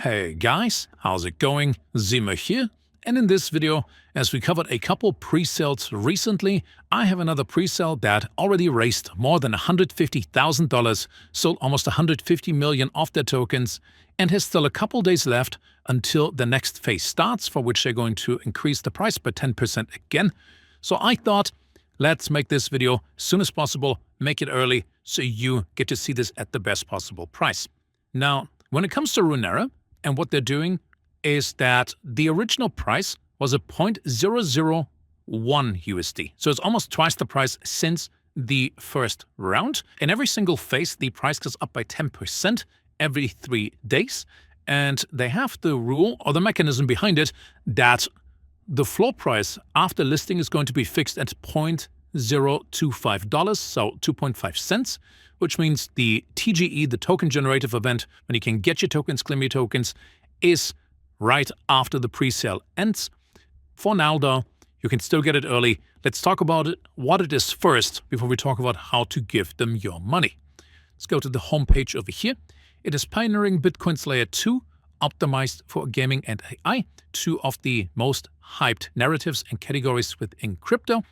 Hey guys, how's it going? Zima here, and in this video, as we covered a couple pre-sales recently, I have another pre-sale that already raised more than $150,000, sold almost 150 million of their tokens, and has still a couple days left until the next phase starts, for which they're going to increase the price by 10% again. So I thought, let's make this video as soon as possible, make it early, so you get to see this at the best possible price. Now, when it comes to Runera, and what they're doing is that the original price was a 0.001 USD. So it's almost twice the price since the first round. In every single phase, the price goes up by 10% every 3 days. And they have the rule, or the mechanism behind it, that the floor price after listing is going to be fixed at $0.025, so 2.5 cents, which means the TGE, the token generative event, when you can get your tokens, claim your tokens, is right after the pre-sale ends. For now, though, you can still get it early. Let's talk about it, what it is first, before we talk about how to give them your money. Let's go to the homepage over here. It is pioneering Bitcoin's Layer 2, optimized for gaming and AI, two of the most hyped narratives and categories within crypto.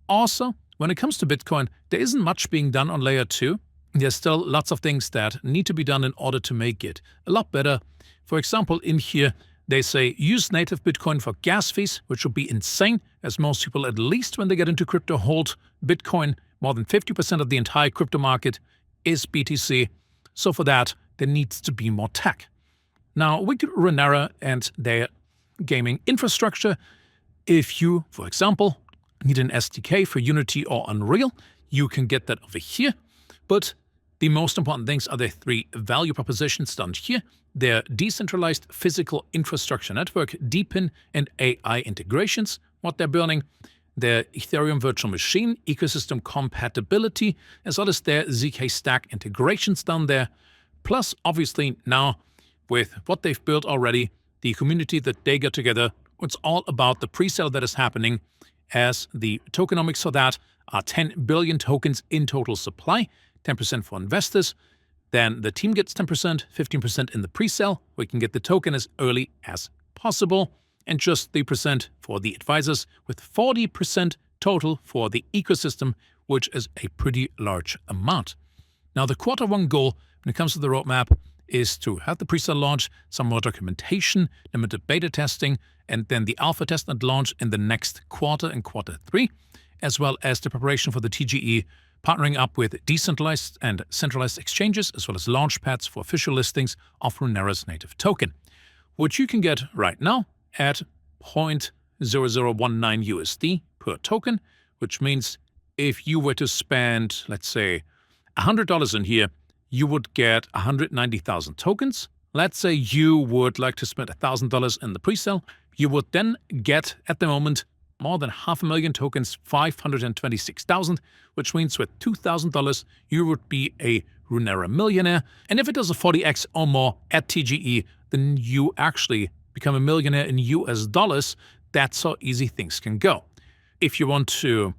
Also, when it comes to Bitcoin, there isn't much being done on Layer 2. There's still lots of things that need to be done in order to make it a lot better. For example, in here, they say use native Bitcoin for gas fees, which would be insane, as most people, at least when they get into crypto, hold Bitcoin. More than 50% of the entire crypto market is BTC. So for that, there needs to be more tech. Now, with Runera and their gaming infrastructure, if you, for example, need an SDK for Unity or Unreal, you can get that over here. But the most important things are the three value propositions down here. Their decentralized physical infrastructure network, DePIN, and AI integrations, what they're building, their Ethereum virtual machine, ecosystem compatibility, as well as their ZK stack integrations down there. Plus, obviously, now with what they've built already, the community that they get together, it's all about the pre-sale that is happening, as the tokenomics for that are 10 billion tokens in total supply, 10% for investors. Then the team gets 10%, 15% in the pre-sale. We can get the token as early as possible, and just 3% for the advisors, with 40% total for the ecosystem, which is a pretty large amount. Now, the Q1 goal when it comes to the roadmap is to have the pre-sale launch, some more documentation, limited beta testing, and then the alpha test and launch in the next quarter, in Q3, as well as the preparation for the TGE, partnering up with decentralized and centralized exchanges, as well as launch pads for official listings of Runera's native token, which you can get right now at 0.0019 USD per token, which means if you were to spend, let's say, $100 in here, you would get 190,000 tokens. Let's say you would like to spend $1,000 in the pre-sale. You would then get, at the moment, more than 500,000 tokens, 526,000, which means with $2,000, you would be a Runera millionaire. And if it does a 40x or more at TGE, then you actually become a millionaire in US dollars. That's how easy things can go. If you want to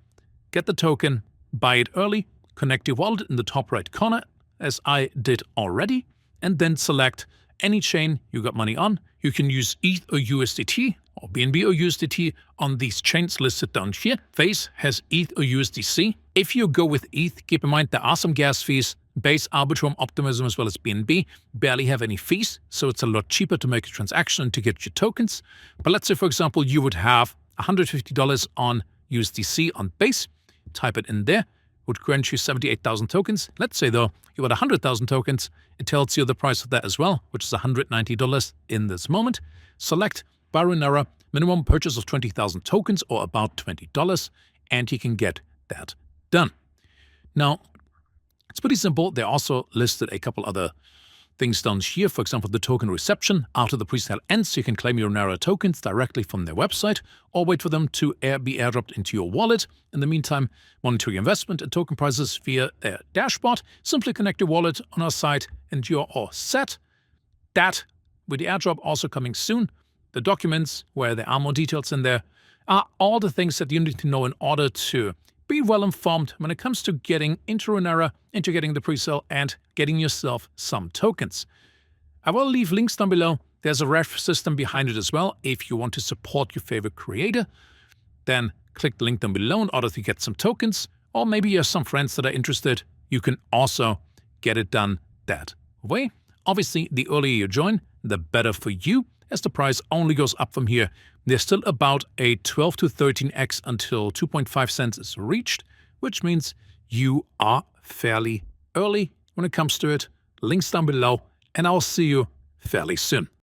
get the token, buy it early, connect your wallet in the top right corner, as I did already, and then select any chain you got money on. You can use ETH or USDT, or BNB or USDT on these chains listed down here. Phase has ETH or USDC. If you go with ETH, keep in mind there are some gas fees. Base, Arbitrum, Optimism, as well as BNB barely have any fees, so it's a lot cheaper to make a transaction to get your tokens. But let's say, for example, you would have $150 on USDC on Base. Type it in there. Would grant you 78,000 tokens. Let's say, though, you had 100,000 tokens. It tells you the price of that as well, which is $190 in this moment. Select by Runera, minimum purchase of 20,000 tokens, or about $20, and you can get that done. Now, it's pretty simple. They also listed a couple other things down here. For example, the token reception. After the pre-sale ends, you can claim your Runera tokens directly from their website, or wait for them to be airdropped into your wallet. In the meantime, monitor your investment and token prices via their dashboard. Simply connect your wallet on our site, and you're all set. That, with the airdrop also coming soon, the documents where there are more details in there, are all the things that you need to know in order to be well informed when it comes to getting into Runera, into getting the pre-sale, and getting yourself some tokens. I will leave links down below. There's a ref system behind it as well. If you want to support your favorite creator, then click the link down below in order to get some tokens. Or maybe you have some friends that are interested. You can also get it done that way. Obviously, the earlier you join, the better for you, as the price only goes up from here. There's still about a 12 to 13x until 2.5 cents is reached, which means you are fairly early when it comes to it. Links down below, and I'll see you fairly soon.